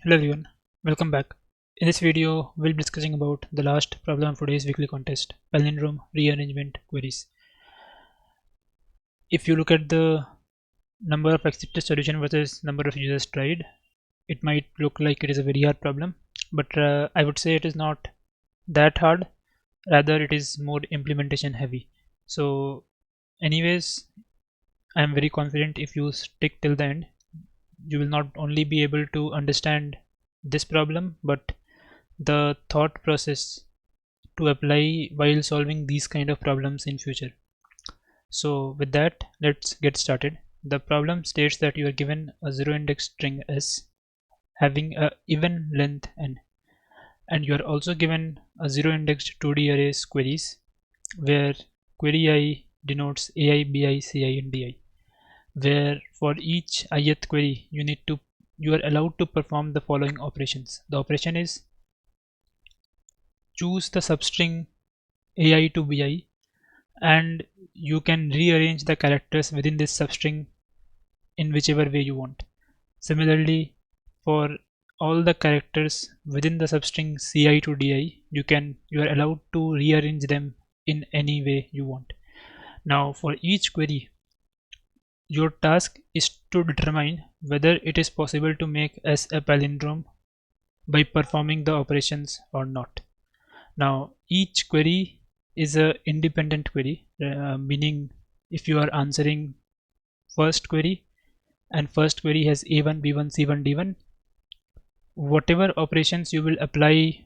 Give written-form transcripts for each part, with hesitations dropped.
Hello everyone, welcome back. In this video, we'll be discussing about the last problem of today's weekly contest, palindrome rearrangement queries. If you look at the number of accepted solution versus number of users tried, it might look like it is a very hard problem, but I would say it is not that hard. Rather, it is more implementation heavy. So, anyways, I am very confident if you stick till the end, you will not only be able to understand this problem, but the thought process to apply while solving these kind of problems in future. So with that, let's get started. The problem states that you are given a zero index string s having a even length n, and you are also given a zero indexed 2D arrays queries where query I denotes ai, bi, ci and di, where for each ith query you are allowed to perform the following operations. The operation is choose the substring ai to bi, and you can rearrange the characters within this substring in whichever way you want. Similarly, for all the characters within the substring ci to di, you are allowed to rearrange them in any way you want. Now for each query, your task is to determine whether it is possible to make S a palindrome by performing the operations or not. Now each query is a independent query, meaning if you are answering first query and first query has a1, b1, c1, d1, whatever operations you will apply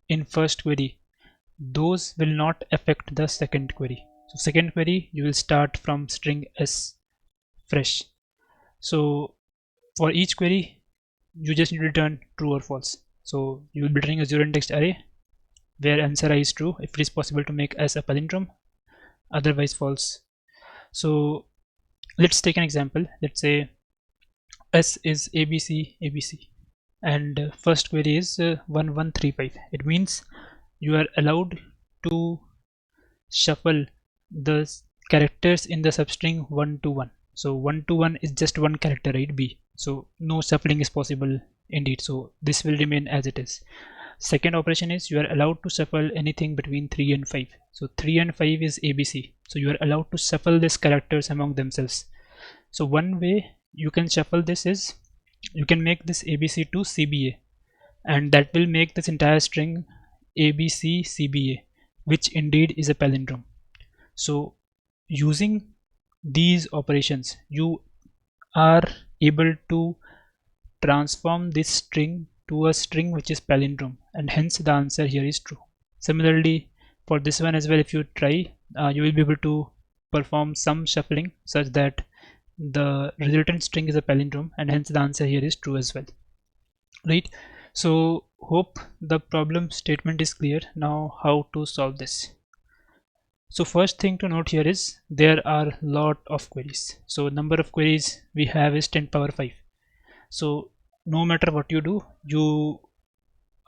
in first query, those will not affect the second query. So second query you will start from string s fresh. So for each query you just need to return true or false. So you will be returning a zero indexed array where answer I is true if it is possible to make S a palindrome, otherwise false. So let's take an example. Let's say S is ABC ABC and first query is 1135. It means you are allowed to shuffle the characters in the substring 1 to 1. So 1 to 1 is just one character, right? B. So no shuffling is possible indeed. So this will remain as it is. Second operation is you are allowed to shuffle anything between 3 and 5. So 3 and 5 is ABC. So you are allowed to shuffle these characters among themselves. So one way you can shuffle this is you can make this ABC to CBA, and that will make this entire string ABC CBA, which indeed is a palindrome. So using these operations you are able to transform this string to a string which is palindrome, and hence the answer here is true. Similarly for this one as well, if you try, you will be able to perform some shuffling such that the resultant string is a palindrome, and hence the answer here is true as well, right? So hope the problem statement is clear. Now how to solve this? So first thing to note here is there are lot of queries. So number of queries we have is 10 power 5. So no matter what you do, you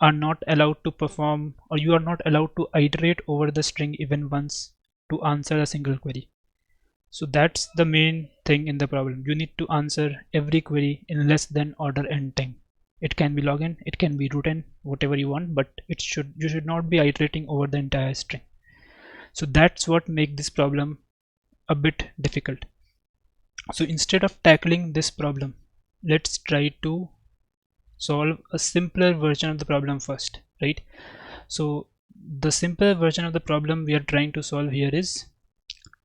are not allowed to perform, or you are not allowed to iterate over the string even once to answer a single query. So that's the main thing in the problem. You need to answer every query in less than order n time. It can be log n, it can be root n, whatever you want, but you should not be iterating over the entire string. So that's what makes this problem a bit difficult. So instead of tackling this problem, let's try to solve a simpler version of the problem first, right? So the simpler version of the problem we are trying to solve here is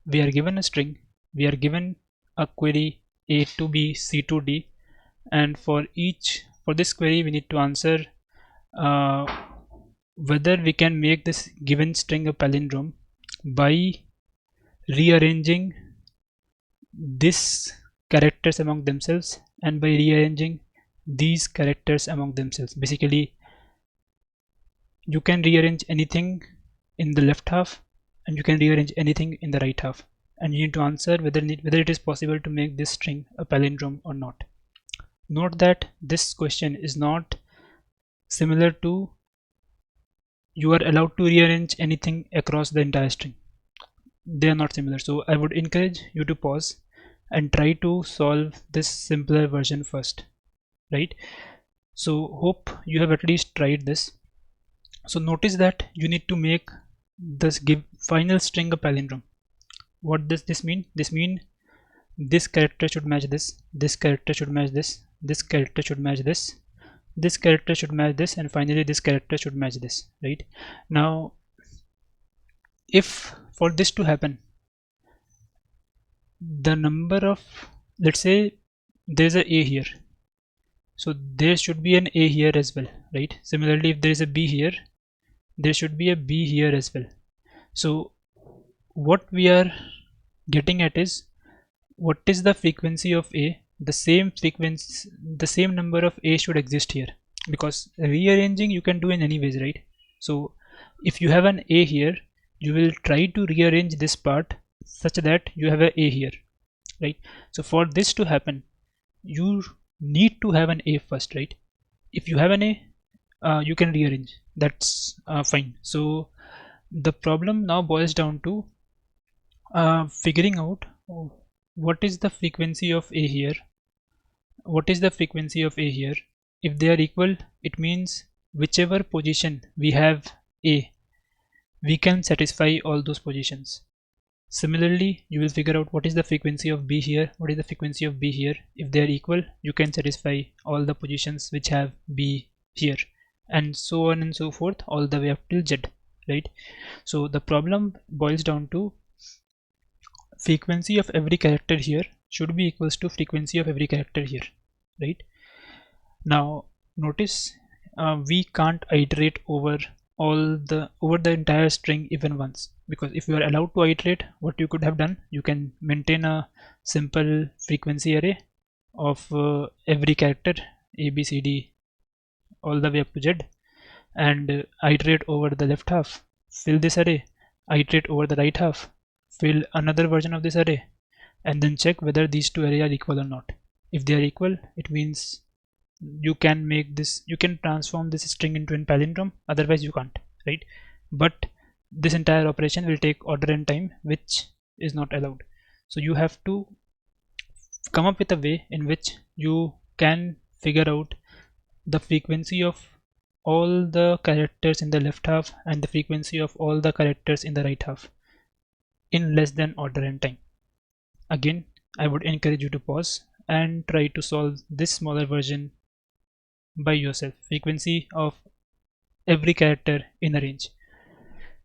we are given a string, we are given a query a to b, c to d, and for this query we need to answer whether we can make this given string a palindrome by rearranging these characters among themselves and by rearranging these characters among themselves. Basically you can rearrange anything in the left half and you can rearrange anything in the right half, and you need to answer whether it is possible to make this string a palindrome or not. Note that this question is not similar to you are allowed to rearrange anything across the entire string. They are not similar. So I would encourage you to pause and try to solve this simpler version first, right? So hope you have at least tried this. So notice that you need to make this give final string a palindrome. What does this mean? This means this character should match this character should match this character should match this character should match this, and finally this character should match this, right? Now if for this to happen, the number of, let's say there's a here, so there should be an a here as well, right? Similarly, if there is a b here, there should be a b here as well. So what we are getting at is, what is the frequency of a? The same frequency, the same number of a should exist here, because rearranging you can do in any ways, right? So if you have an a here, you will try to rearrange this part such that you have a here, right? So for this to happen, you need to have an a first, right? If you have an a, you can rearrange, that's fine. So the problem now boils down to figuring out what is the frequency of a here, what is the frequency of a here. If they are equal, it means whichever position we have a, we can satisfy all those positions. Similarly, you will figure out what is the frequency of b here, what is the frequency of b here. If they are equal, you can satisfy all the positions which have b here, and so on and so forth all the way up till z, right? So the problem boils down to frequency of every character here should be equals to frequency of every character here, right? Now notice we can't iterate over the entire string even once, because if you are allowed to iterate, what you could have done, you can maintain a simple frequency array of every character a b c d all the way up to z, and iterate over the left half, fill this array, iterate over the right half, fill another version of this array, and then check whether these two arrays are equal or not. If they are equal, it means you can make this, you can transform this string into a palindrome, otherwise you can't, right? But this entire operation will take order and time, which is not allowed. So you have to come up with a way in which you can figure out the frequency of all the characters in the left half and the frequency of all the characters in the right half in less than order and time. Again, I would encourage you to pause and try to solve this smaller version by yourself, frequency of every character in a range.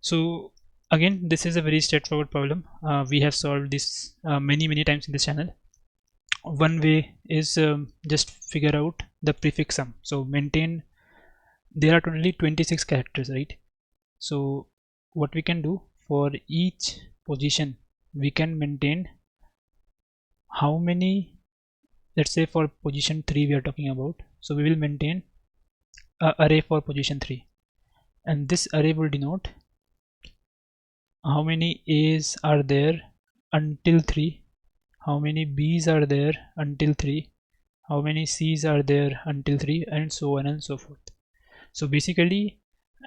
So again, this is a very straightforward problem. We have solved this many times in this channel. One way is just figure out the prefix sum. So maintain, there are only 26 characters, right? So what we can do, for each position we can maintain how many, let's say for position 3 we are talking about, so we will maintain an array for position 3, and this array will denote how many a's are there until 3, how many b's are there until 3, how many c's are there until 3, and so on and so forth. So basically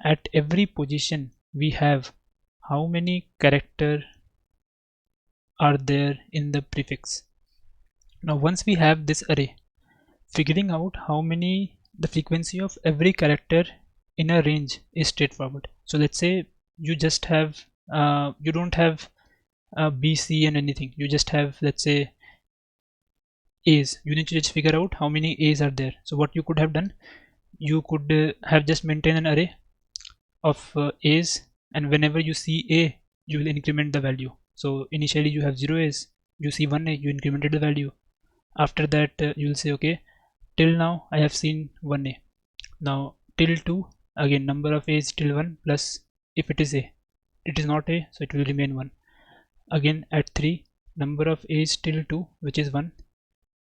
at every position we have how many characters are there in the prefix. Now once we have this array, figuring out how many, the frequency of every character in a range is straightforward. So let's say you just have you don't have b, c and anything, you just have, let's say, a's. You need to just figure out how many a's are there. So what you could have done, you could have just maintained an array of a's, and whenever you see a, you will increment the value. So initially you have 0 a's, you see 1 a, you incremented the value. After that you will say, okay, till now I have seen 1 a. Now till 2, again number of a's till 1 plus, if it is a, it is not a, so it will remain 1. Again at 3, number of a's till 2, which is 1,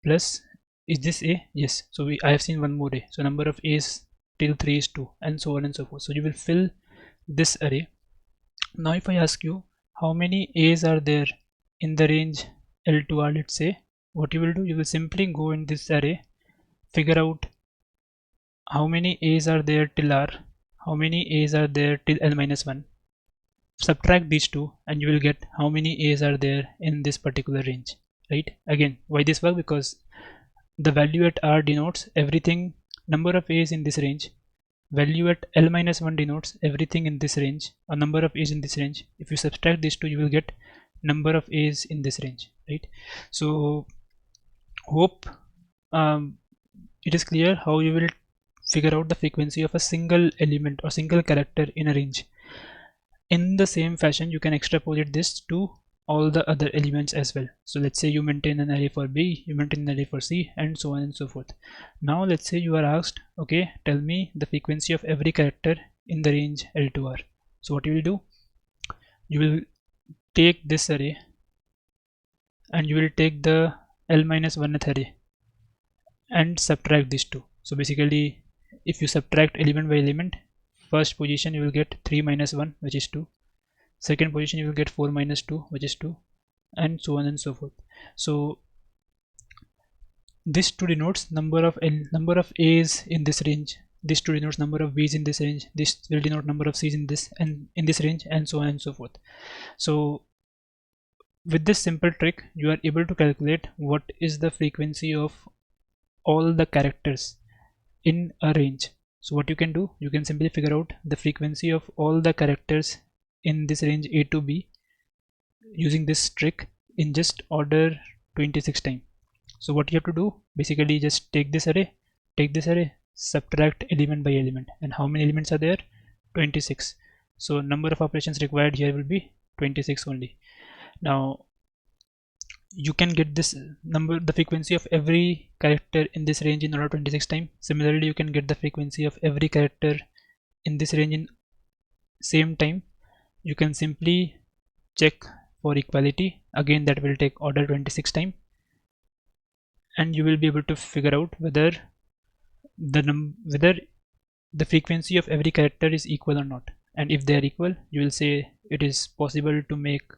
plus, is this a? Yes, so I have seen one more a, so number of a's till 3 is 2, and so on and so forth. So you will fill this array. Now if I ask you how many a's are there in the range L to R, let's say, what you will do, you will simply go in this array, figure out how many a's are there till R, how many a's are there till L minus 1, subtract these two, and you will get how many a's are there in this particular range, right? Again, why this work? Because the value at R denotes everything number of A's in this range. Value at L minus 1 denotes everything in this range, a number of A's in this range. If you subtract these two, you will get number of A's in this range, right? So hope it is clear how you will figure out the frequency of a single element or single character in a range. In the same fashion, you can extrapolate this to all the other elements as well. So let's say you maintain an array for B, you maintain an array for C, and so on and so forth. Now let's say you are asked, okay, tell me the frequency of every character in the range L to R. So what you will do, you will take this array and you will take the L minus 1th array and subtract these two. So basically, if you subtract element by element, first position you will get 3 minus 1, which is 2. Second position you will get 4 minus 2, which is 2, and so on and so forth. So this 2 denotes number of A's in this range, this 2 denotes number of B's in this range, this will denote number of C's in this and in this range, and so on and so forth. So with this simple trick, you are able to calculate what is the frequency of all the characters in a range. So what you can do, you can simply figure out the frequency of all the characters in this range A to B using this trick in just order 26 time. So what you have to do, basically just take this array, subtract element by element, and how many elements are there? 26. So number of operations required here will be 26 only. Now you can get this number, the frequency of every character in this range in order 26 time. Similarly, you can get the frequency of every character in this range in same time. You can simply check for equality, again that will take order 26 time, and you will be able to figure out whether the frequency of every character is equal or not. And if they are equal, you will say it is possible to make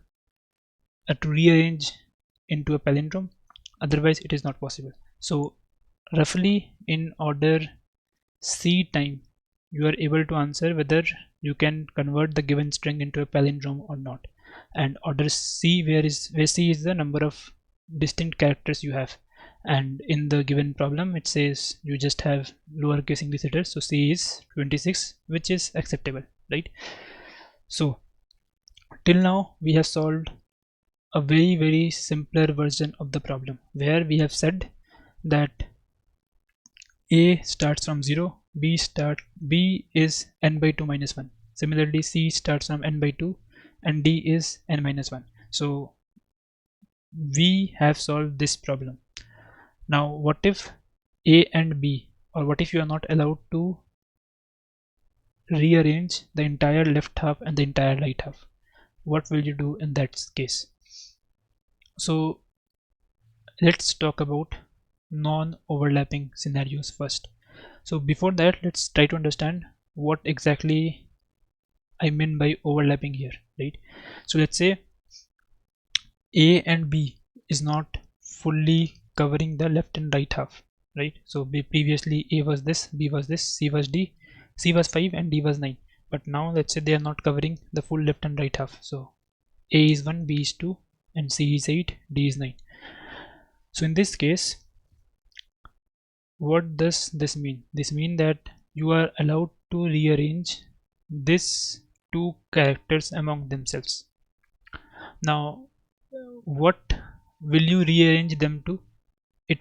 to rearrange into a palindrome, otherwise it is not possible. So roughly in order C time, you are able to answer whether you can convert the given string into a palindrome or not. And order C, where C is the number of distinct characters you have, and in the given problem it says you just have lowercase English letters, so C is 26, which is acceptable, right? So till now we have solved a very simpler version of the problem, where we have said that A starts from 0, B is n by 2 minus 1. Similarly, C starts from n by 2 and D is n minus 1. So we have solved this problem. Now what if A and B, or what if you are not allowed to rearrange the entire left half and the entire right half? What will you do in that case? So let's talk about non-overlapping scenarios first. So before that, let's try to understand what exactly I mean by overlapping here, right? So let's say A and B is not fully covering the left and right half, right? So previously A was this, B was this, C was D, C was 5 and D was 9. But now let's say they are not covering the full left and right half. So A is 1, B is 2, and C is 8, D is 9. So in this case, what does this mean? This means that you are allowed to rearrange these two characters among themselves. Now what will you rearrange them to? It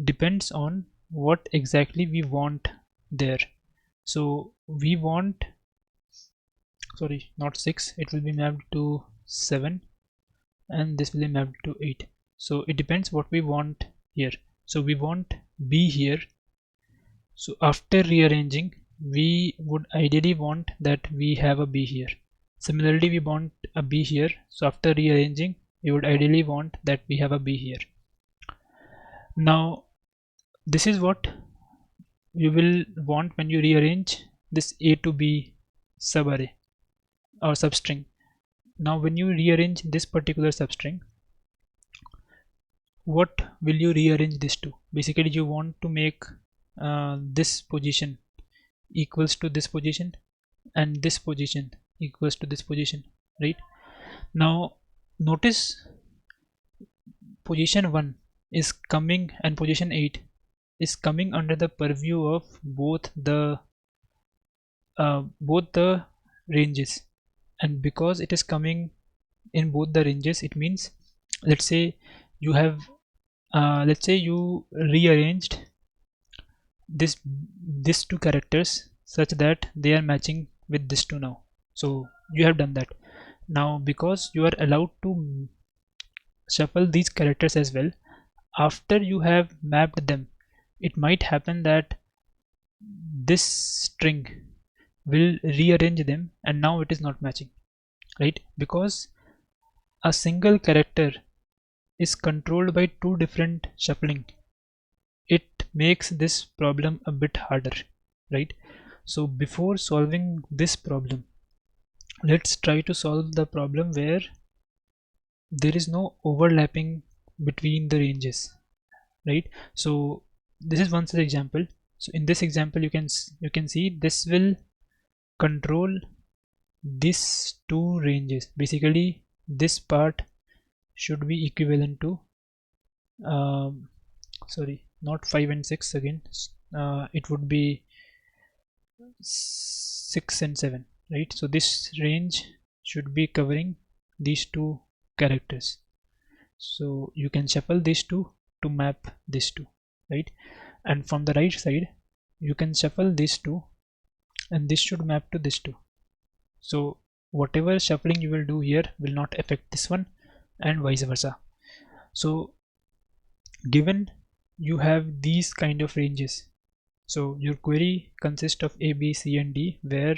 depends on what exactly we want there. So we want, sorry, not 6, it will be mapped to 7 and this will be mapped to 8. So it depends what we want here. So we want B here. So after rearranging, we would ideally want that we have a B here. Similarly, we want a B here. So after rearranging, we would ideally want that we have a B here. Now this is what you will want when you rearrange this A to B subarray or substring. Now when you rearrange this particular substring, what will you rearrange this to? Basically you want to make this position equals to this position and this position equals to this position, right? Now notice position 1 is coming and position 8 is coming under the purview of both the ranges, and because it is coming in both the ranges, it means, let's say you have let's say you rearranged this two characters such that they are matching with this two now. So you have done that. Now because you are allowed to shuffle these characters as well, after you have mapped them, it might happen that this string will rearrange them and now it is not matching, right? Because a single character is controlled by two different shuffling, it makes this problem a bit harder, right? So before solving this problem, let's try to solve the problem where there is no overlapping between the ranges, right? So this is one such example. So in this example you can see this will control these two ranges. Basically this part should be equivalent to sorry, not 5 and 6 again, it would be 6 and 7, right? So this range should be covering these two characters. So you can shuffle these two to map these two, right? And from the right side you can shuffle these two and this should map to this two. So whatever shuffling you will do here will not affect this one and vice versa. So given you have these kind of ranges, so your query consists of A, B, C and D where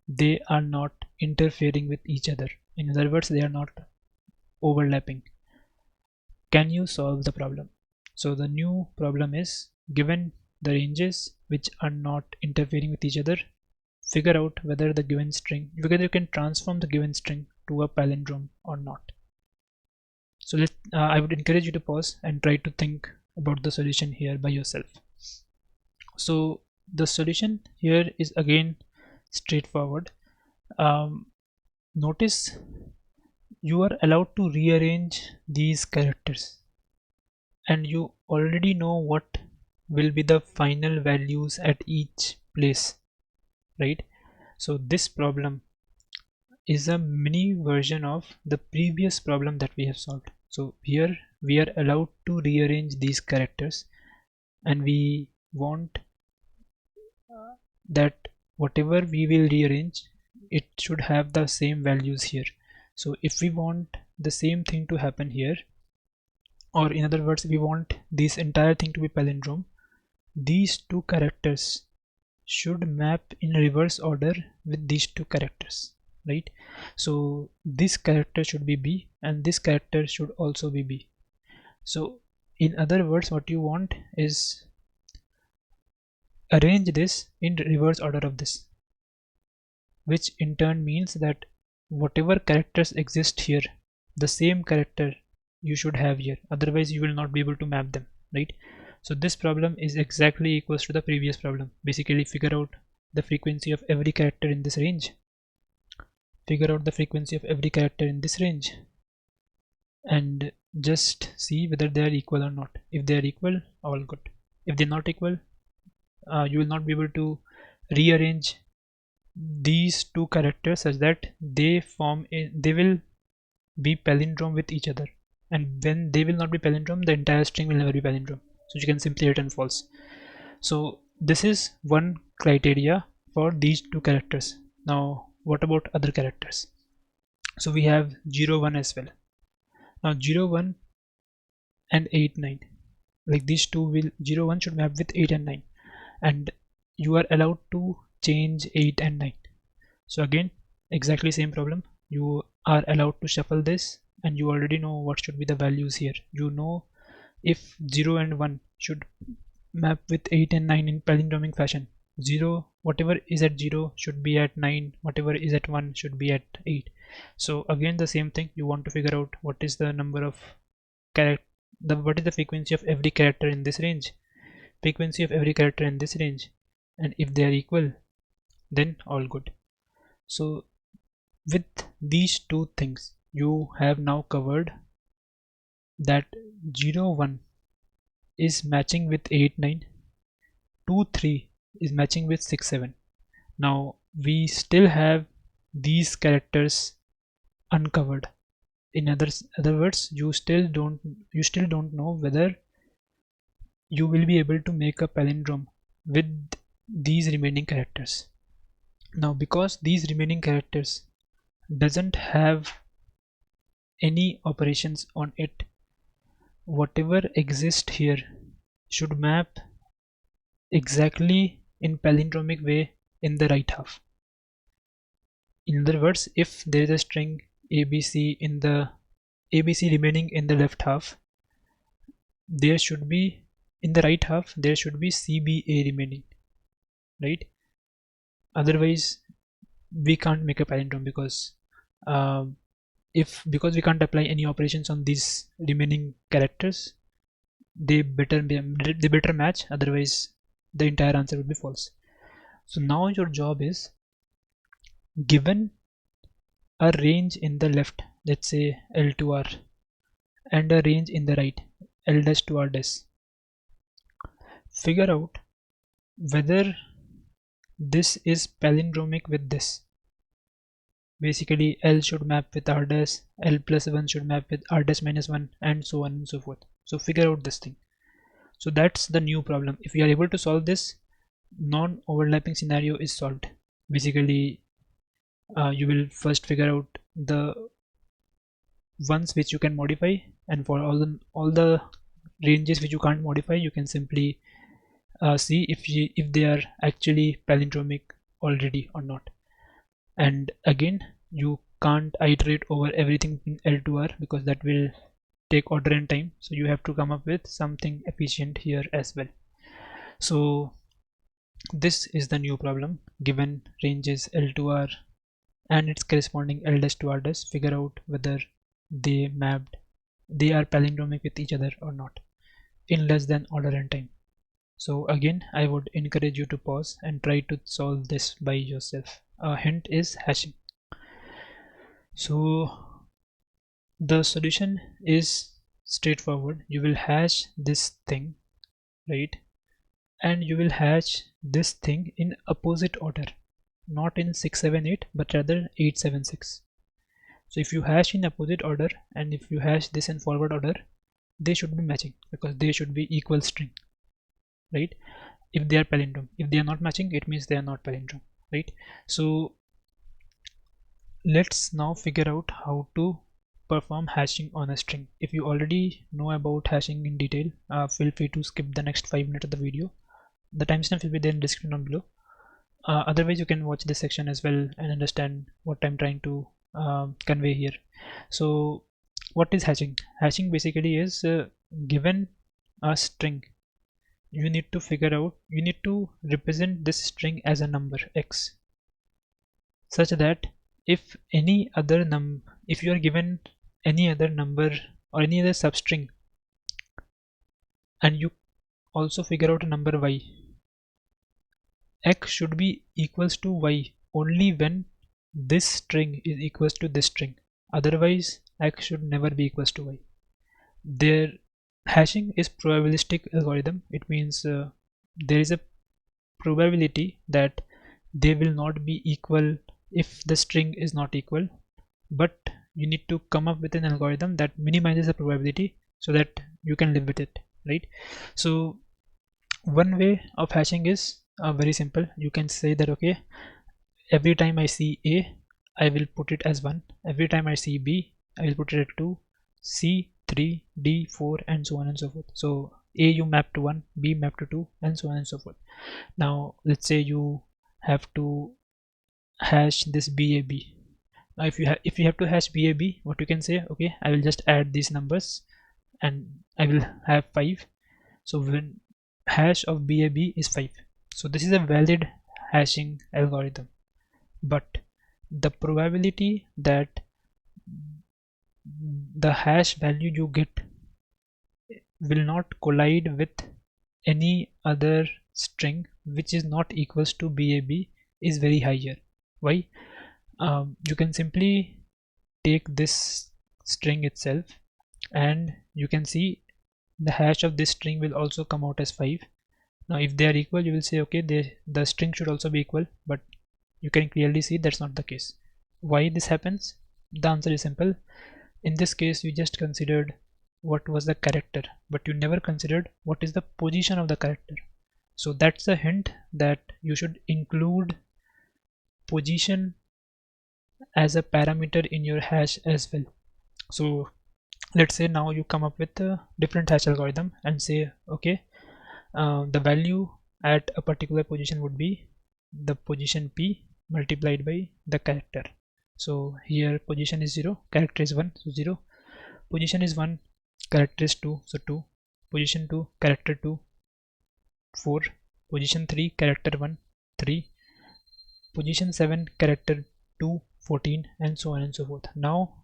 they are not interfering with each other. In other words, they are not overlapping. Can you solve the problem? So the new problem is, given the ranges which are not interfering with each other, figure out whether the given string, whether you can transform the given string to a palindrome or not. So I would encourage you to pause and try to think about the solution here by yourself. So the solution here is again straightforward. Notice you are allowed to rearrange these characters and you already know what will be the final values at each place, right? So this problem is a mini version of the previous problem that we have solved. So here we are allowed to rearrange these characters and we want that whatever we will rearrange, it should have the same values here. So if we want the same thing to happen here, or in other words we want this entire thing to be palindrome, these two characters should map in reverse order with these two characters, right? So this character should be B and this character should also be B. So in other words, what you want is arrange this in reverse order of this, which in turn means that whatever characters exist here, the same character you should have here, otherwise you will not be able to map them, right? So this problem is exactly equals to the previous problem. Basically figure out the frequency of every character in this range, figure out the frequency of every character in this range, and just see whether they are equal or not. If they are equal, all good. If they're not equal, you will not be able to rearrange these two characters such that they will be palindrome with each other, and when they will not be palindrome, the entire string will never be palindrome. So you can simply return false. So this is one criteria for these two characters. Now what about other characters? So we have 0, 1 as well. Now 0, 1 and 8, 9, like these two will 0, 1 should map with 8 and 9, and you are allowed to change 8 and 9. So again exactly same problem, you are allowed to shuffle this and you already know what should be the values here. You know if 0 and 1 should map with 8 and 9 in palindromic fashion, 0, whatever is at 0 should be at 9, whatever is at 1 should be at 8. So again the same thing, you want to figure out what is the number of what is the frequency of every character in this range, frequency of every character in this range, and if they are equal, then all good. So with these two things you have now covered that 0, 1 is matching with 8, 9 2 3 is matching with 6 7. Now we still have these characters uncovered. In other words, you still don't know whether you will be able to make a palindrome with these remaining characters. Now because these remaining characters doesn't have any operations on it, whatever exists here should map exactly in palindromic way in the right half. In other words, if there is a string ABC in the ABC remaining in the left half, there should be in the right half there should be CBA remaining, right? Otherwise we can't make a palindrome because because we can't apply any operations on these remaining characters, they better match, otherwise the entire answer would be false. So now your job is, given a range in the left, let's say L to R, and a range in the right, L dash to R dash, figure out whether this is palindromic with this. Basically L should map with R dash, L plus 1 should map with R dash minus 1, and so on and so forth. So figure out this thing. So that's the new problem. If you are able to solve this, non-overlapping scenario is solved. Basically you will first figure out the ones which you can modify, and for all the ranges which you can't modify, you can simply see if they are actually palindromic already or not. And again, you can't iterate over everything in L to R because that will take order and time, so you have to come up with something efficient here as well. So this is the new problem. Given ranges L to R and its corresponding L dash to R dash, figure out whether they are palindromic with each other or not in less than order and time. So again, I would encourage you to pause and try to solve this by yourself. A hint is hashing. So the solution is straightforward. You will hash this thing, right? And you will hash this thing in opposite order, not in 6 7 8, but rather 8 7 6. So if you hash in opposite order and if you hash this in forward order, they should be matching because they should be equal string, right? If they are palindrome. If they are not matching, it means they are not palindrome, right? So let's now figure out how to perform hashing on a string. If you already know about hashing in detail, feel free to skip the next 5 minutes of the video. The timestamp will be there in the description down below. Otherwise you can watch this section as well and understand what I'm trying to convey here. So what is hashing? Hashing basically is given a string, you need to represent this string as a number x, such that if you are given any other number or any other substring and you also figure out a number y, x should be equals to y only when this string is equals to this string. Otherwise x should never be equals to y. Their hashing is probabilistic algorithm. It means there is a probability that they will not be equal if the string is not equal, but you need to come up with an algorithm that minimizes the probability so that you can live with it, right? So one way of hashing is very simple. You can say that, okay, every time I see A, I will put it as 1. Every time I see B, I will put it at 2, C 3, D 4, and so on and so forth. So A you map to 1, B map to 2, and so on and so forth. Now let's say you have to hash this BAB. Now if you have to hash BAB, what you can say, okay, I will just add these numbers and I will have 5. So when hash of BAB is 5. So this is a valid hashing algorithm, but the probability that the hash value you get will not collide with any other string which is not equals to BAB is very high here. Why? You can simply take this string itself and you can see the hash of this string will also come out as 5, Now if they are equal, you will say okay, the string should also be equal, but you can clearly see that's not the case. Why this happens? The answer is simple. In this case, you just considered what was the character, but you never considered what is the position of the character. So that's a hint that you should include position as a parameter in your hash as well. So let's say now you come up with a different hash algorithm and say okay, the value at a particular position would be the position p multiplied by the character. So here position is 0, character is 1, so 0. Position is 1, character is 2, so 2. Position 2, character 2, 4. Position 3, character 1, 3. Position 7, character 2, 14, and so on and so forth. Now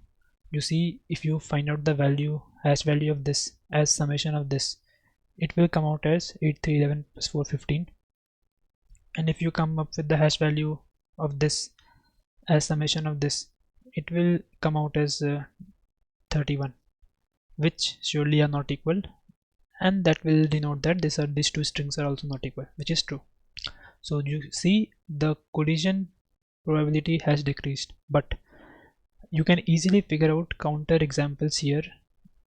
you see, if you find out the value, hash value of this as summation of this, it will come out as 8, 3, 11 plus 4, 15. And if you come up with the hash value of this as summation of this, it will come out as 31, which surely are not equal, and that will denote that these two strings are also not equal, which is true. So you see the collision probability has decreased, but you can easily figure out counter examples here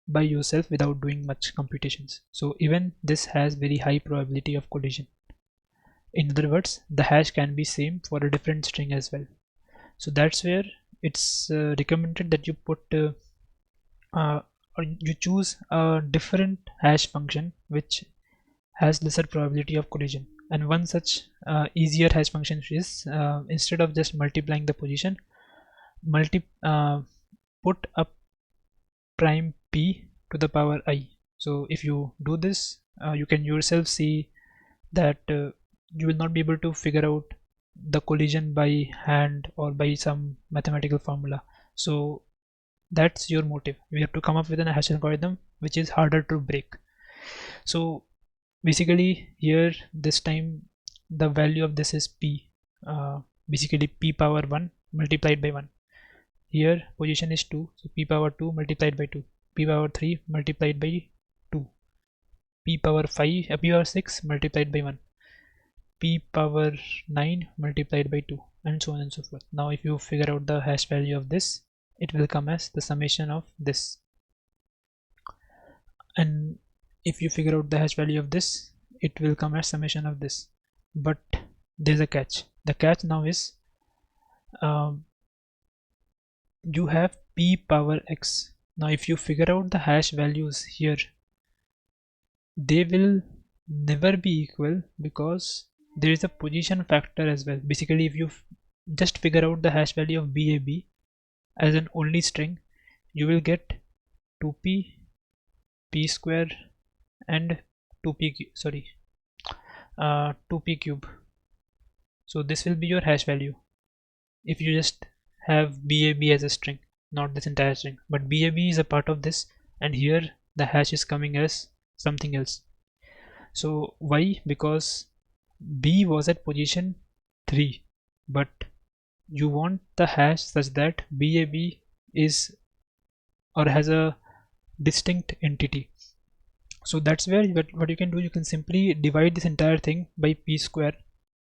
by yourself without doing much computations. So even this has very high probability of collision. In other words, the hash can be same for a different string as well. So that's where it's recommended that you put or you choose a different hash function which has lesser probability of collision. And one such easier hash function is instead of just multiplying the position, put a prime p to the power I. So if you do this, you can yourself see that you will not be able to figure out the collision by hand or by some mathematical formula. So that's your motive. We have to come up with a hash algorithm which is harder to break. So basically here this time the value of this is p, basically p power 1 multiplied by 1. Here position is 2, so p power 2 multiplied by 2, p power 3 multiplied by 2, p power 5, p power 6 multiplied by 1, p power 9 multiplied by 2, and so on and so forth. Now if you figure out the hash value of this, it will come as the summation of this. And if you figure out the hash value of this, it will come as summation of this. But there's a catch. The catch now is you have p power x. Now if you figure out the hash values here, they will never be equal because there is a position factor as well. Basically if you just figure out the hash value of BAB as an only string, you will get 2p, p square, and 2p cube. So this will be your hash value if you just have BAB as a string, not this entire string, but BAB is a part of this, and here the hash is coming as something else. So why? Because B was at position 3, but you want the hash such that BAB is or has a distinct entity. So that's where what you can do, you can simply divide this entire thing by p square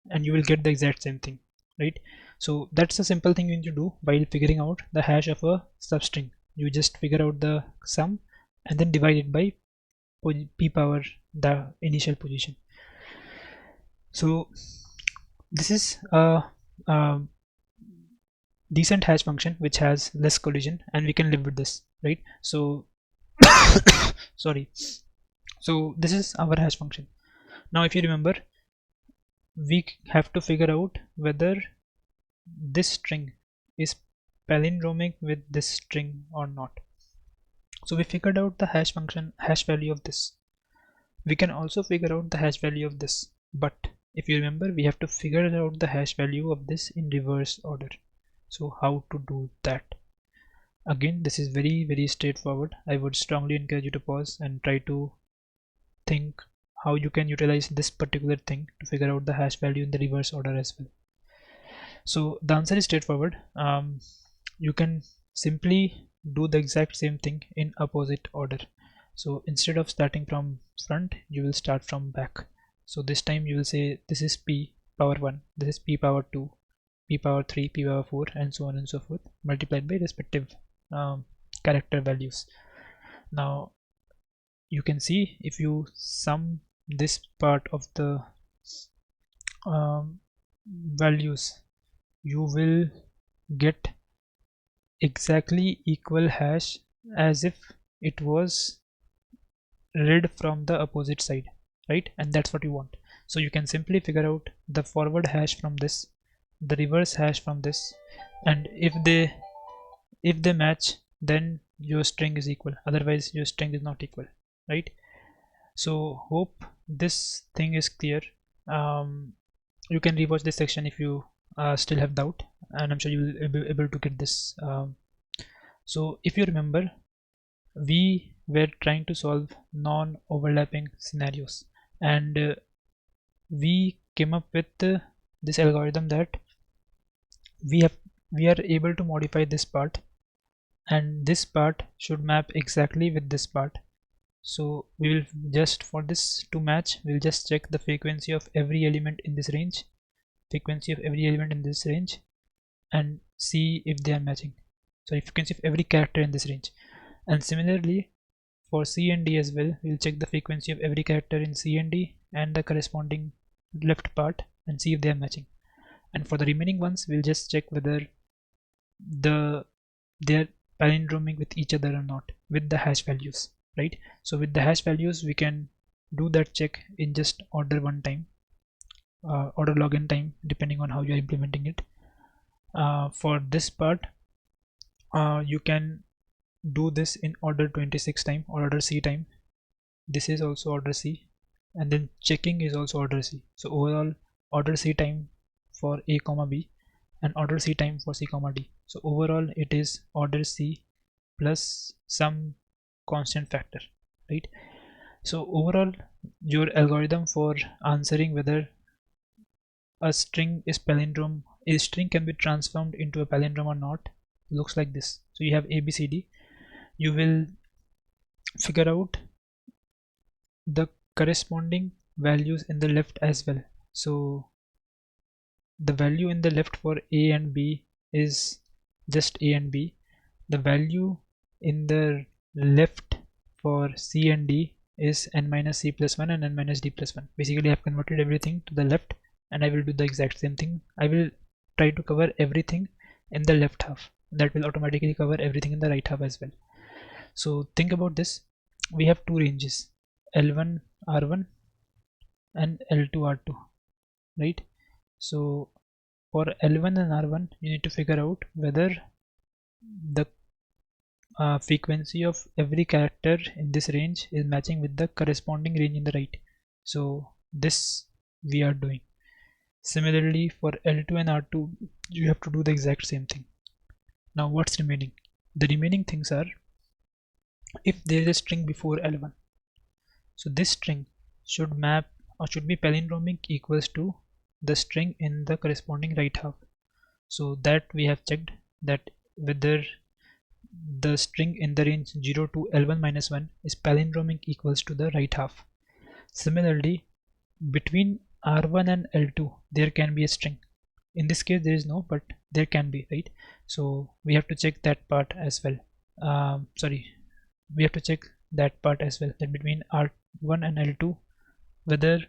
and you will get the exact same thing, right? So that's a simple thing you need to do while figuring out the hash of a substring. You just figure out the sum and then divide it by p power the initial position. So this is a decent hash function which has less collision and we can live with this, right? So sorry. So this is our hash function. Now if you remember, we have to figure out whether this string is palindromic with this string or not. So we figured out the hash function, hash value of this. We can also figure out the hash value of this, but if you remember, we have to figure out the hash value of this in reverse order. So how to do that? Again, this is very straightforward. I would strongly encourage you to pause and try to think how you can utilize this particular thing to figure out the hash value in the reverse order as well. So the answer is straightforward. You can simply do the exact same thing in opposite order. So instead of starting from front, you will start from back. So this time you will say this is p power 1, this is p power 2, p power 3, p power 4, and so on and so forth, multiplied by respective character values. Now you can see if you sum this part of the values, you will get exactly equal hash as if it was read from the opposite side, right? And that's what you want. So you can simply figure out the forward hash from this, the reverse hash from this, and if they match, then your string is equal, otherwise your string is not equal, right? So hope this thing is clear. You can rewatch this section if you still have doubt, and I'm sure you will be able to get this. So if you remember, we were trying to solve non-overlapping scenarios, and we came up with this algorithm that we are able to modify this part, and this part should map exactly with this part. So we will just, for this to match, we'll just check the frequency of every element in this range, and see if they are matching. So frequency of every character in this range. And similarly for C and D as well, we'll check the frequency of every character in C and D and the corresponding left part and see if they are matching. And for the remaining ones, we'll just check whether they're palindromic with each other or not with the hash values, right? So with the hash values, we can do that check in just order log n time, depending on how you're implementing it. For this part, you can do this in order 26 time or order C time. This is also order C, and then checking is also order C. So overall order C time for A comma B and order C time for C comma D. So overall it is order C plus some constant factor, right? So overall your algorithm for answering whether a string is palindrome, a string can be transformed into a palindrome or not, looks like this. So you have ABCD. You will figure out the corresponding values in the left as well. So the value in the left for A and B is just A and B. The value in the left for C and D is n minus C plus 1 and n minus D plus 1. Basically I have converted everything to the left, and I will do the exact same thing. I will try to cover everything in the left half. That will automatically cover everything in the right half as well. So think about this. We have two ranges, L1 R1 and L2 R2, right? So for L1 and R1, you need to figure out whether the frequency of every character in this range is matching with the corresponding range in the right. So this we are doing. Similarly for L2 and R2, you have to do the exact same thing. Now what's remaining? The remaining things are, if there is a string before L1, so this string should map or should be palindromic equals to the string in the corresponding right half. So that we have checked, that whether the string in the range 0 to L1 minus 1 is palindromic equals to the right half. Similarly, between R1 and L2 there can be a string. In this case there is no, but there can be, right? So we have to check that part as well. We have to check that part as well, that between R1 and L2 whether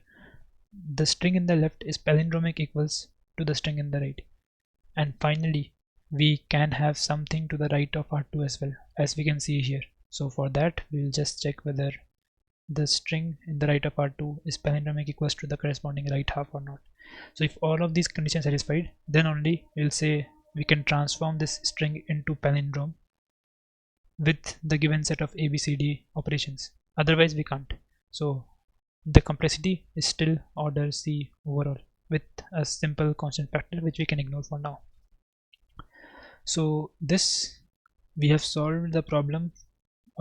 the string in the left is palindromic equals to the string in the right. And finally we can have something to the right of R2 as well, as we can see here. So for that we will just check whether the string in the right of R2 is palindromic equals to the corresponding right half or not. So if all of these conditions are satisfied, then only we will say we can transform this string into palindrome with the given set of ABCD operations. Otherwise we can't. So the complexity is still order C overall with a simple constant factor which we can ignore for now. So this, we have solved the problem.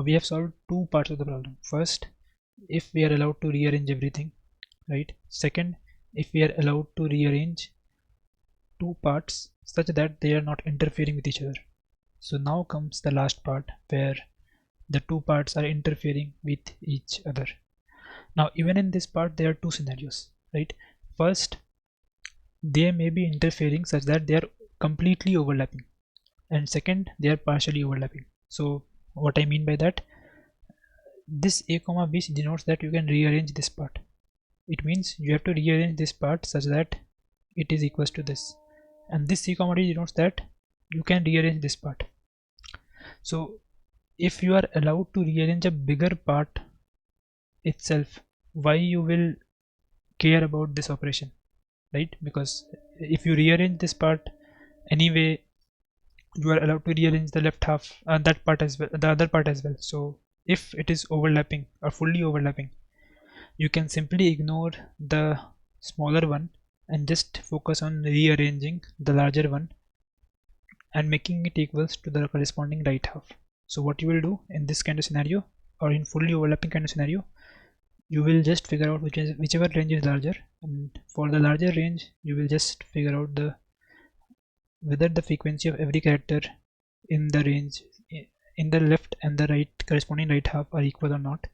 We have solved two parts of the problem. First, if we are allowed to rearrange everything, right? Second, if we are allowed to rearrange two parts such that they are not interfering with each other. So now comes the last part where the two parts are interfering with each other. Now even in this part there are two scenarios, right? First, they may be interfering such that they are completely overlapping, and second, they are partially overlapping. So what I mean by that, this a comma b denotes that you can rearrange this part. It means you have to rearrange this part such that it is equals to this, and this c comma d denotes that you can rearrange this part. So if you are allowed to rearrange a bigger part itself, why you will care about this operation, right? Because if you rearrange this part anyway, you are allowed to rearrange the left half, that part as well, the other part as well. So if it is overlapping or fully overlapping, you can simply ignore the smaller one and just focus on rearranging the larger one and making it equals to the corresponding right half. So what you will do in this kind of scenario, or in fully overlapping kind of scenario, you will just figure out whichever range is larger, and for the larger range you will just figure out whether the frequency of every character in the range in the left and the right corresponding right half are equal or not.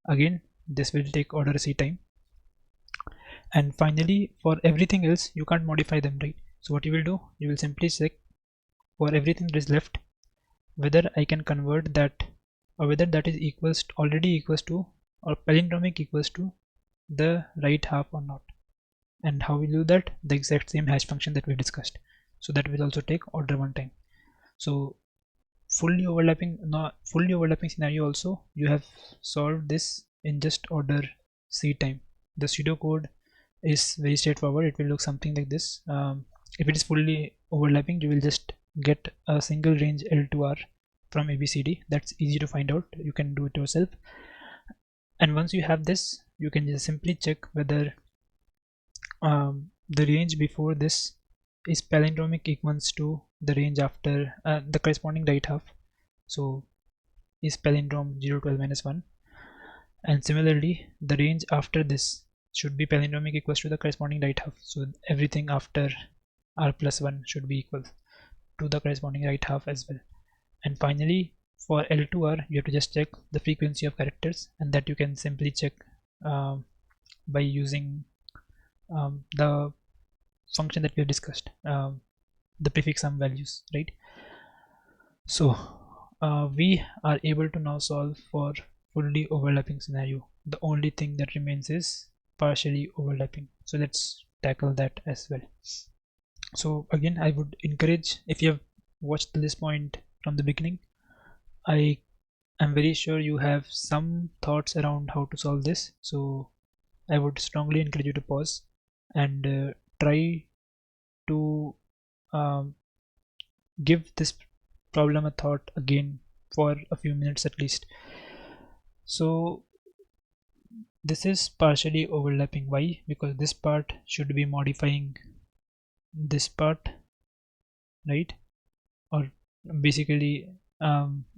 Again, this will take order c time. And finally, for everything else you can't modify them, right? So what you will do, you will simply check for everything that is left whether I can convert that, or whether that is already equals to or palindromic equals to the right half or not. And how we do that? The exact same hash function that we discussed. So that will also take order 1 time. So fully overlapping scenario also, you have solved this in just order c time. The pseudo code is very straightforward. It will look something like this. If it is fully overlapping, you will just get a single range L2R from ABCD. That's easy to find out. You can do it yourself. And once you have this, you can just simply check whether the range before this is palindromic equals to the range after the corresponding right half. So is palindrome 0 to L minus 1, and similarly the range after this should be palindromic equals to the corresponding right half. So everything after r plus 1 should be equal to the corresponding right half as well. And finally, for L2R you have to just check the frequency of characters, and that you can simply check by using the function that we have discussed, the prefix sum values, right? So we are able to now solve for fully overlapping scenario. The only thing that remains is partially overlapping. So let's tackle that as well. So again, I would encourage, if you have watched this point from the beginning, I am very sure you have some thoughts around how to solve this. So I would strongly encourage you to pause and try to give this problem a thought again for a few minutes at least. So this is partially overlapping. Why? Because this part should be modifying this part, right? Or basically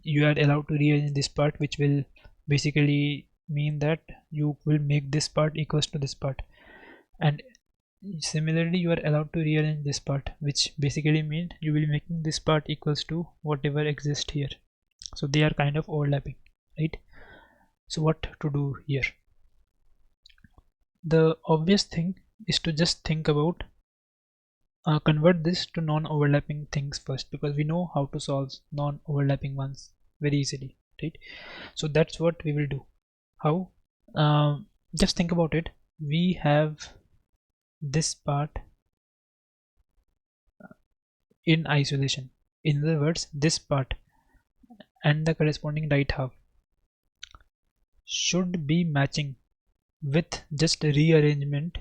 you are allowed to rearrange this part, which will basically mean that you will make this part equals to this part, and similarly you are allowed to rearrange this part, which basically means you will be making this part equals to whatever exists here. So they are kind of overlapping, right? So what to do here? The obvious thing is to just think about convert this to non-overlapping things first, because we know how to solve non-overlapping ones very easily, right? So that's what we will do. How? Just think about it. We have this part in isolation. In other words, this part and the corresponding right half should be matching with just a rearrangement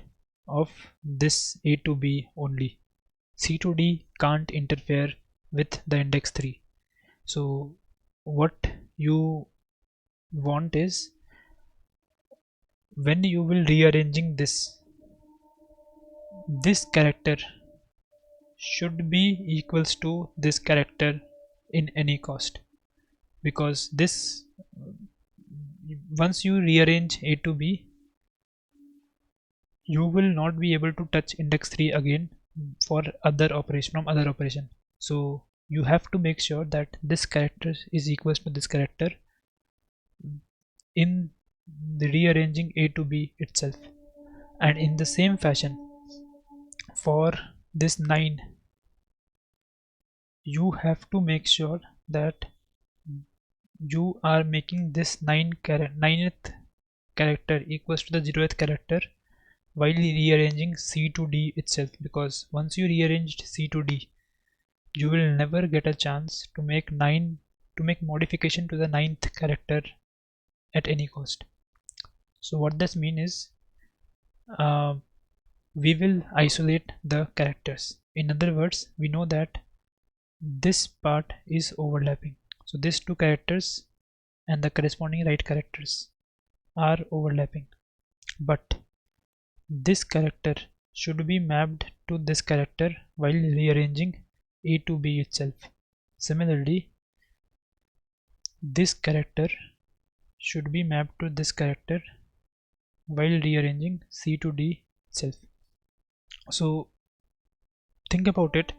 of this A to B only. C to D can't interfere with the index 3. So what you want is, when you will rearranging this character should be equals to this character in any cost, because this, once you rearrange A to B, you will not be able to touch index 3 again for other operation. So you have to make sure that this character is equals to this character in the rearranging A to B itself. And in the same fashion, for this 9, you have to make sure that you are making this 9th character equals to the 0th character while rearranging C to D itself, because once you rearranged C to D, you will never get a chance to make modification to the 9th character at any cost. So what this means is we will isolate the characters. In other words, we know that this part is overlapping, so these two characters and the corresponding right characters are overlapping, but this character should be mapped to this character while rearranging A to B itself. Similarly, this character should be mapped to this character while rearranging C to D itself. So think about it,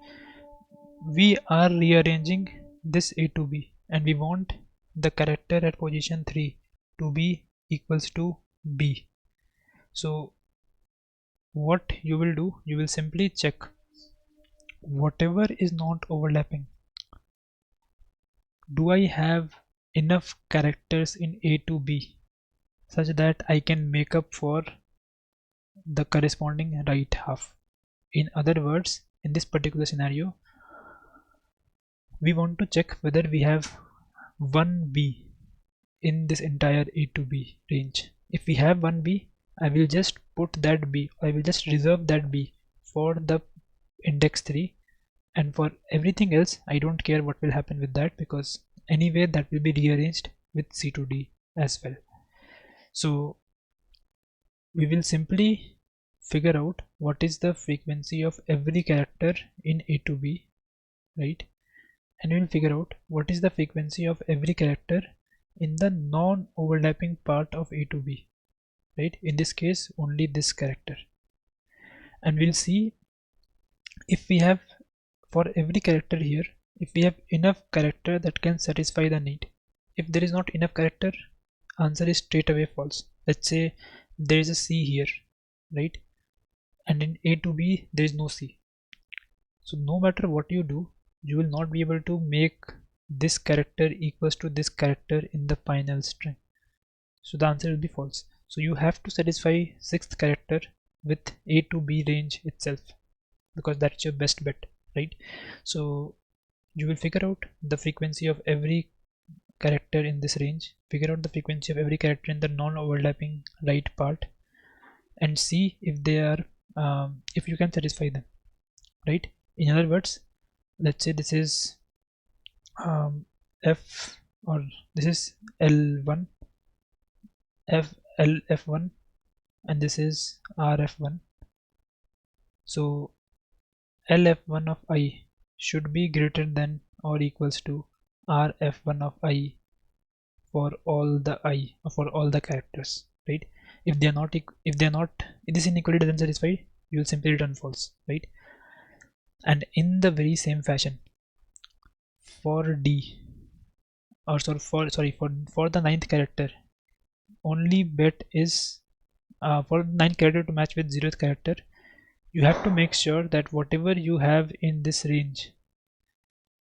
we are rearranging this A to B and we want the character at position 3 to be equals to B. So what you will do, you will simply check whatever is not overlapping. Do I have enough characters in A to B such that I can make up for the corresponding right half? In other words, in this particular scenario, we want to check whether we have one B in this entire A to B range. If we have one B, I will just put that B, I will just reserve that B for the index 3, and for everything else I don't care what will happen with that, because anyway that will be rearranged with C to D as well. So we will simply figure out what is the frequency of every character in A to B, right? And we will figure out what is the frequency of every character in the non-overlapping part of A to B, right? In this case only this character. And we'll see if we have, for every character here, if we have enough character that can satisfy the need. If there is not enough character, answer is straight away false. Let's say there is a C here, right? And in A to B there is no C. So no matter what you do, you will not be able to make this character equals to this character in the final string. So the answer will be false. So you have to satisfy 6th character with A to B range itself, because that's your best bet, right? So you will figure out the frequency of every character in this range, figure out the frequency of every character in the non-overlapping right part, and see if they are if you can satisfy them, right? In other words, let's say this is F, or this is L1 F1 and this is RF1. So LF1 of I should be greater than or equals to RF1 of I for all the characters, right? If this inequality doesn't satisfy, you will simply return false, right? And in the very same fashion, for D, or sorry for the 9th character, only bet is for 9th character to match with 0th character, you have to make sure that whatever you have in this range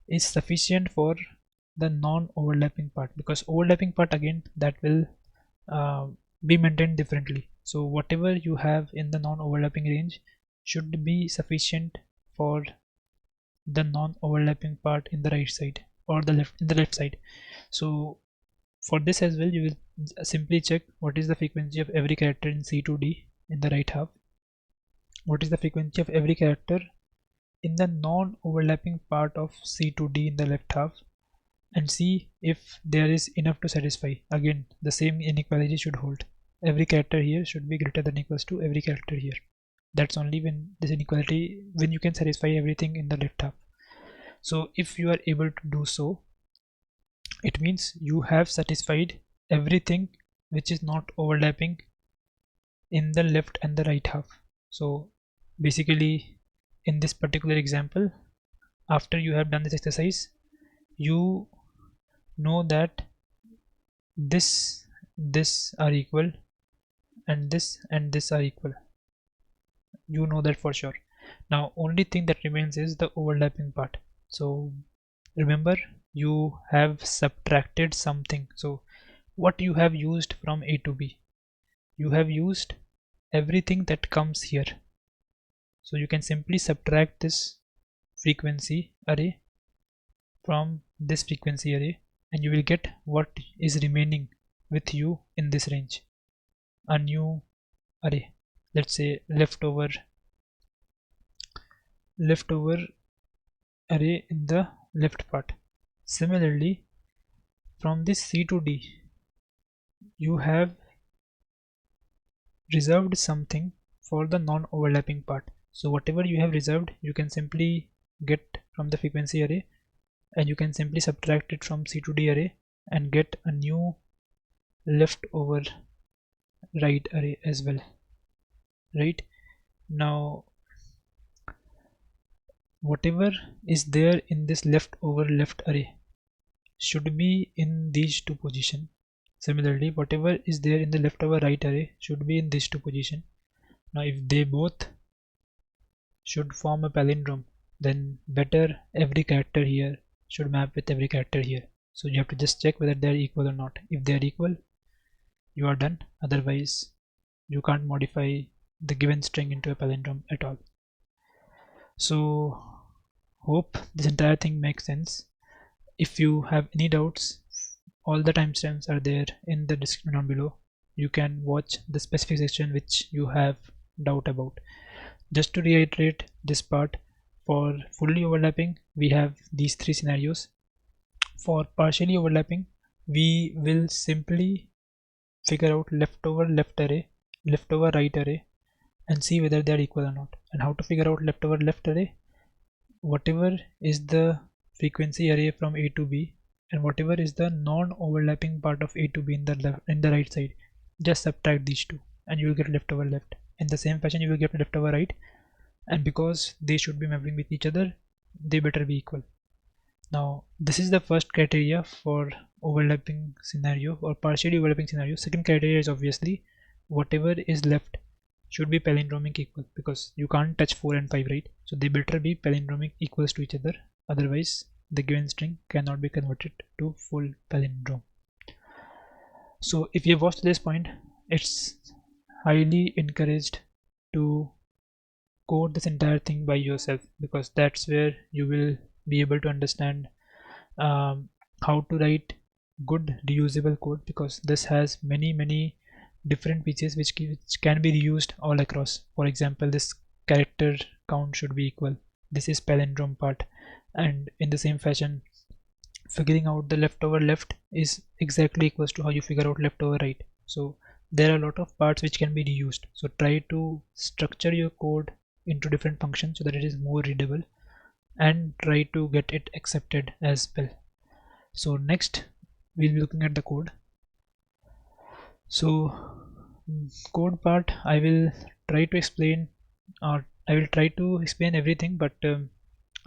is sufficient for the non-overlapping part, because overlapping part again that will be maintained differently. So whatever you have in the non-overlapping range should be sufficient for the non-overlapping part in the right side, or the left side. So for this as well, you will simply check what is the frequency of every character in C to D in the right half, what is the frequency of every character in the non-overlapping part of C to D in the left half, and see if there is enough to satisfy. Again, the same inequality should hold. Every character here should be greater than or equals to every character here. That's only when this inequality, when you can satisfy everything in the left half. So if you are able to do so, it means you have satisfied everything which is not overlapping in the left and the right half. So basically, in this particular example, after you have done this exercise, you know that this this are equal and this are equal. You know that for sure. Now only thing that remains is the overlapping part. So remember, you have subtracted something. So what you have used from A to B, you have used everything that comes here. So you can simply subtract this frequency array from this frequency array and you will get what is remaining with you in this range, a new array. Let's say leftover array in the left part. Similarly, from this C to D, you have reserved something for the non-overlapping part. So whatever you have reserved, you can simply get from the frequency array and you can simply subtract it from C to D array and get a new leftover right array as well. Right now, whatever is there in this leftover left array should be in these two positions. Similarly, whatever is there in the leftover right array should be in these two positions. Now if they both should form a palindrome, then better every character here should map with every character here. So you have to just check whether they are equal or not. If they are equal, you are done. Otherwise, you can't modify the given string into a palindrome at all. So hope this entire thing makes sense. If you have any doubts, all the timestamps are there in the description down below. You can watch the specific section which you have doubt about. Just to reiterate this part, for fully overlapping we have these three scenarios. For partially overlapping, we will simply figure out leftover left array, leftover right array and see whether they are equal or not. And how to figure out leftover left array? Whatever is the frequency array from A to B and whatever is the non-overlapping part of A to B in the right side, just subtract these two and you will get leftover left. In the same fashion you will get leftover right, and because they should be mapping with each other, they better be equal. Now this is the first criteria for overlapping scenario or partially overlapping scenario. Second criteria is obviously whatever is left should be palindromic equal, because you can't touch 4 and 5, right? So they better be palindromic equals to each other, otherwise the given string cannot be converted to full palindrome. So if you have watched this point, it's highly encouraged to code this entire thing by yourself, because that's where you will be able to understand how to write good reusable code, because this has many different features which can be reused all across. For example, this character count should be equal, this is palindrome part, and in the same fashion figuring out the leftover left is exactly equals to how you figure out leftover right. So there are a lot of parts which can be reused. So try to structure your code into different functions so that it is more readable, and try to get it accepted as well. So next we'll be looking at the code. So code part, I will try to explain, or I will try to explain everything, but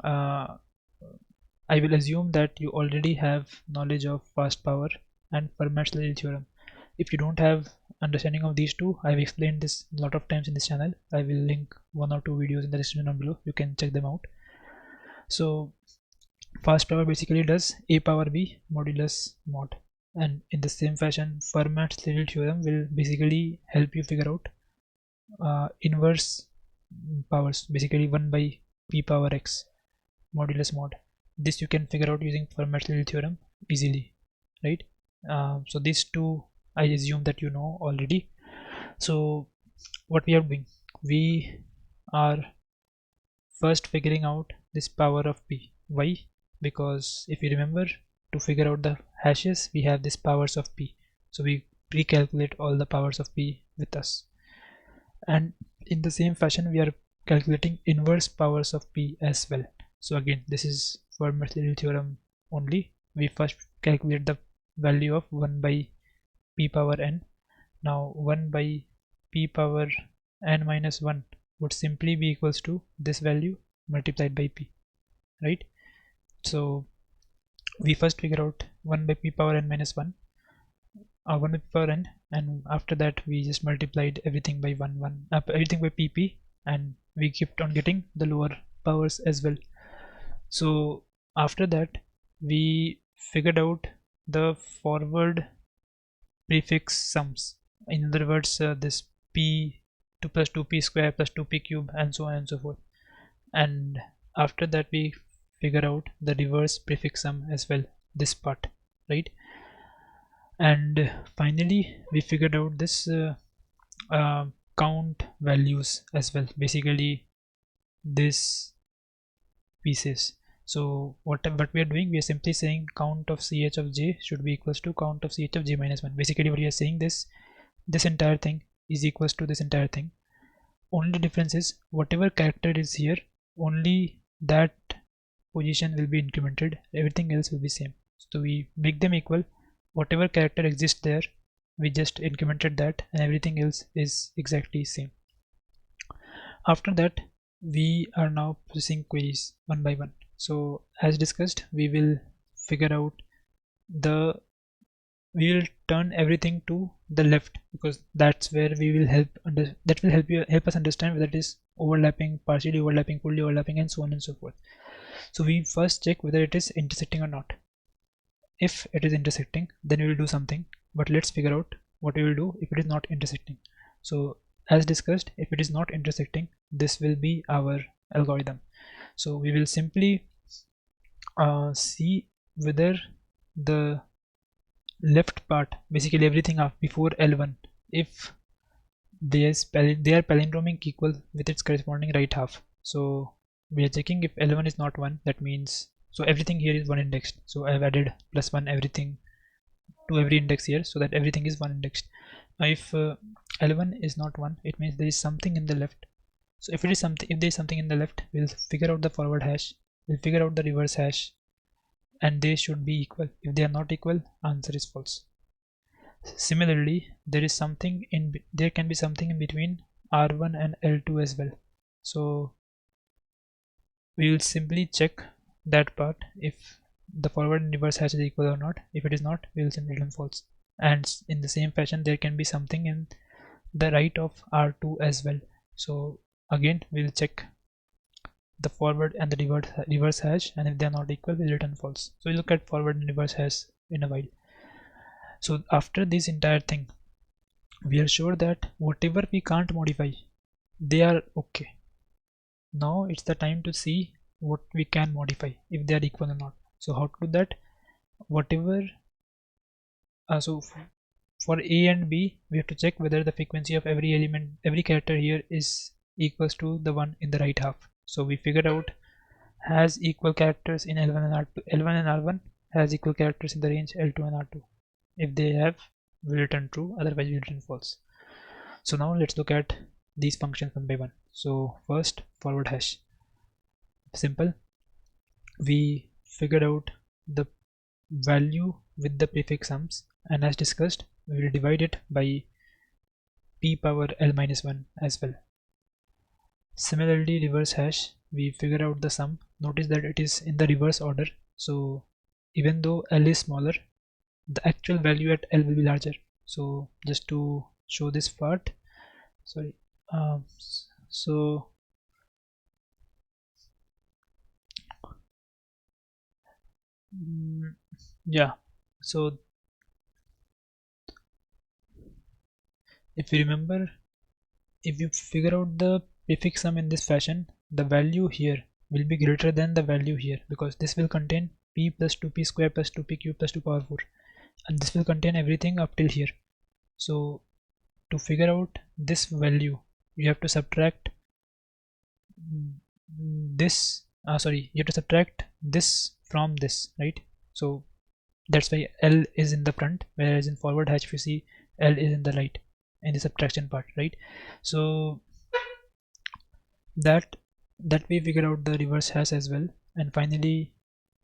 I will assume that you already have knowledge of fast power and Fermat's-Little theorem. If you don't have understanding of these two, I've explained this a lot of times in this channel. I will link 1 or 2 videos in the description down below, you can check them out. So fast power basically does a power b modulus mod, and in the same fashion Fermat's-Little theorem will basically help you figure out inverse powers, basically 1 by p power x modulus mod. This you can figure out using Fermat's-Little theorem easily, right? So these two I assume that you know already. So what we are doing, we are first figuring out this power of p. Why? Because if you remember, to figure out the hashes we have this powers of p, so we pre-calculate all the powers of p with us, and in the same fashion we are calculating inverse powers of p as well. So again, this is Fermat's-Little theorem only. We first calculate the value of 1 by p power n. Now 1 by p power n minus 1 would simply be equals to this value multiplied by p, right? So we first figure out 1 by p power n minus 1. 1 by p power n, and after that we just multiplied everything by 1 everything by pp, and we kept on getting the lower powers as well. So after that we figured out the forward prefix sums. In other words, this p 2 plus 2p square plus 2p cube and so on and so forth. And after that we figure out the reverse prefix sum as well, this part, right? And finally we figured out this count values as well, basically this pieces. So what we are doing, we are simply saying count of ch of j should be equals to count of ch of j minus 1. Basically what we are saying, this entire thing is equals to this entire thing. Only difference is whatever character is here, only that position will be incremented, everything else will be same. So we make them equal. Whatever character exists there, we just incremented that, and everything else is exactly same. After that we are now processing queries one by one. So as discussed, we will figure out we will turn everything to the left, because that's where we will help us understand whether it is overlapping, partially overlapping, fully overlapping, and so on and so forth. So we first check whether it is intersecting or not. If it is intersecting, then we will do something, but let's figure out what we will do if it is not intersecting. So as discussed, if it is not intersecting, this will be our algorithm. So we will simply see whether the left part, basically everything before L1, if they are palindromic equal with its corresponding right half. So we are checking if L1 is not 1, that means, so everything here is 1 indexed. So I have added +1 everything to every index here, so that everything is 1 indexed. Now if L1 is not 1, it means there is something in the left. So if there is something in the left, we'll figure out the forward hash, we'll figure out the reverse hash, and they should be equal. If they are not equal, answer is false. Similarly, there can be something in between R1 and L2 as well. So we will simply check that part if the forward and reverse hash is equal or not. If it is not, we will simply return false. And in the same fashion, there can be something in the right of R2 as well. So again, we will check the forward and the reverse hash, and if they are not equal, we'll return false. So we'll look at forward and reverse hash in a while. So after this entire thing, we are sure that whatever we can't modify, they are okay. Now it's the time to see what we can modify, if they are equal or not. So how to do that? Whatever so for A and B, we have to check whether the frequency of every character here is equals to the one in the right half. So we figured out has equal characters in L1 and R2. L1 and R1 has equal characters in the range L2 and R2. If they have, we return true, otherwise we return false. So now let's look at these functions one by one. So first, forward hash. Simple. We figured out the value with the prefix sums, and as discussed, we will divide it by p power L minus 1 as well. Similarly, reverse hash, we figure out the sum. Notice that it is in the reverse order. So even though L is smaller, the actual value at L will be larger. So just to show this part, sorry, so yeah, so if you remember, if you figure out the prefix sum in this fashion, the value here will be greater than the value here, because this will contain p plus 2p square plus 2p cube plus 2 power 4, and this will contain everything up till here. So to figure out this value, you have to subtract this you have to subtract this from this, right? So that's why L is in the front, whereas in forward hash, if you see, L is in the right in the subtraction part, right? So that we figure out the reverse hash as well. And finally,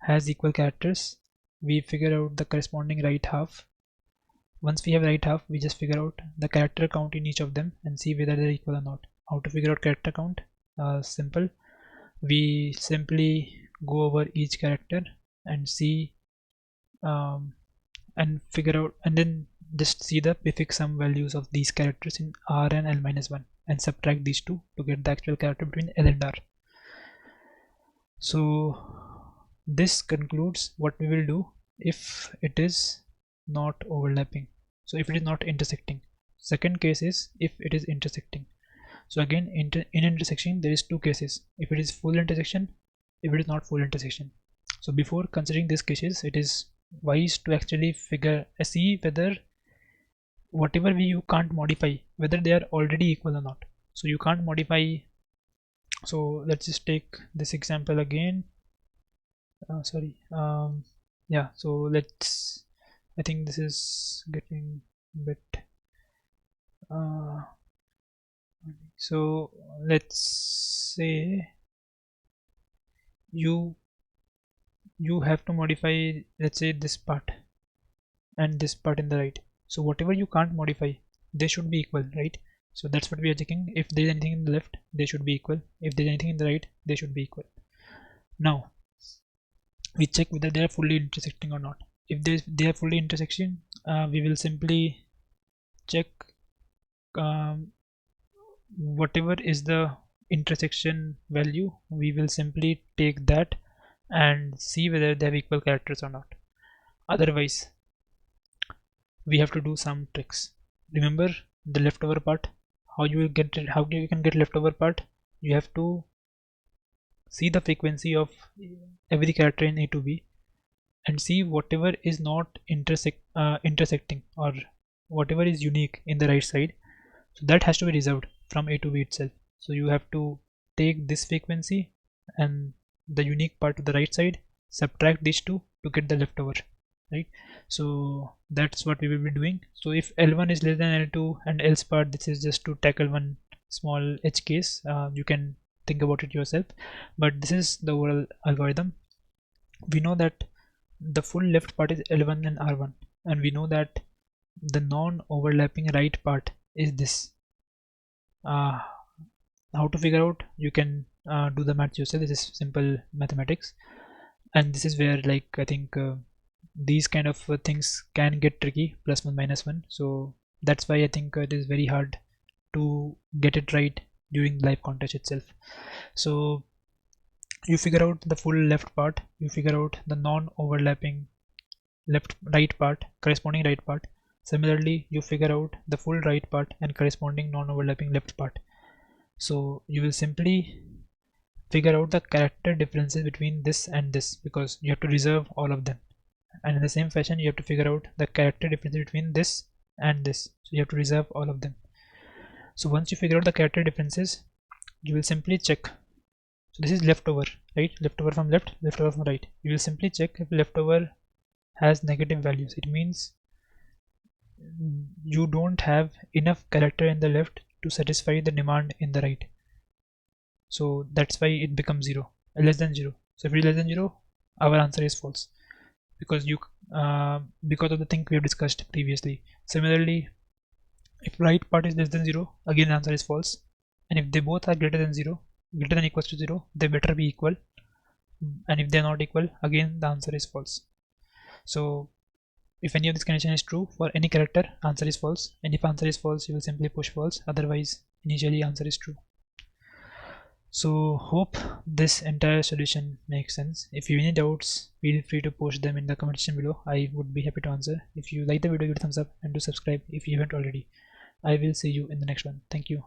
has equal characters, we figure out the corresponding right half. Once we have right half, we just figure out the character count in each of them and see whether they're equal or not. How to figure out character count? Simple. We simply go over each character and see and figure out, and then just see the prefix sum values of these characters in R and L-1 and subtract these two to get the actual character between L and R. So this concludes what we will do if it is not overlapping. So if it is not intersecting. Second case is if it is intersecting. So again, in intersection there is two cases: if it is full intersection, if it is not full intersection. So before considering these cases, it is wise to actually see whether whatever you can't modify, whether they are already equal or not. So you can't modify. So let's just take this example again. Yeah, so let's, I think this is getting a bit so let's say you have to modify, let's say, this part and this part in the right. So whatever you can't modify, they should be equal, right? So that's what we are checking. If there is anything in the left, they should be equal. If there is anything in the right, they should be equal. Now we check whether they are fully intersecting or not. If they are fully intersecting, we will simply check whatever is the intersection value, we will simply take that and see whether they have equal characters or not. Otherwise we have to do some tricks. Remember the leftover part, how you can get leftover part. You have to see the frequency of every character in A to B and see whatever is not intersecting or whatever is unique in the right side. So that has to be reserved from A to B itself. So you have to take this frequency and the unique part to the right side, subtract these two to get the leftover, right? So that's what we will be doing. So if L1 is less than L2 and else part, this is just to tackle one small edge case. You can think about it yourself, but this is the overall algorithm. We know that the full left part is L1 and R1, and we know that the non-overlapping right part is this. How to figure out? You can do the math yourself. This is simple mathematics, and this is where, like, I think these kind of things can get tricky, +1 -1. So that's why I think it is very hard to get it right during live contest itself. So you figure out the full left part, you figure out the non-overlapping right part, corresponding right part. Similarly, you figure out the full right part and corresponding non-overlapping left part. So you will simply figure out the character differences between this and this, because you have to reserve all of them. And in the same fashion, you have to figure out the character differences between this and this. So you have to reserve all of them. So once you figure out the character differences, you will simply check. So this is leftover, right? Leftover from left, leftover from right. You will simply check if leftover has negative values. It means you don't have enough character in the left to satisfy the demand in the right. So that's why it becomes 0, less than 0. So if it is less than 0, our answer is false, because because of the thing we have discussed previously. Similarly, if right part is less than 0, again the answer is false. And if they both are greater than 0, greater than equals to 0, they better be equal. And if they are not equal, again the answer is false. So if any of this condition is true for any character, answer is false. And if answer is false, you will simply push false. Otherwise, initially answer is true. So hope this entire solution makes sense. If you have any doubts, feel free to post them in the comment section below. I would be happy to answer. If you like the video, give it a thumbs up and do subscribe if you haven't already. I will see you in the next one. Thank you.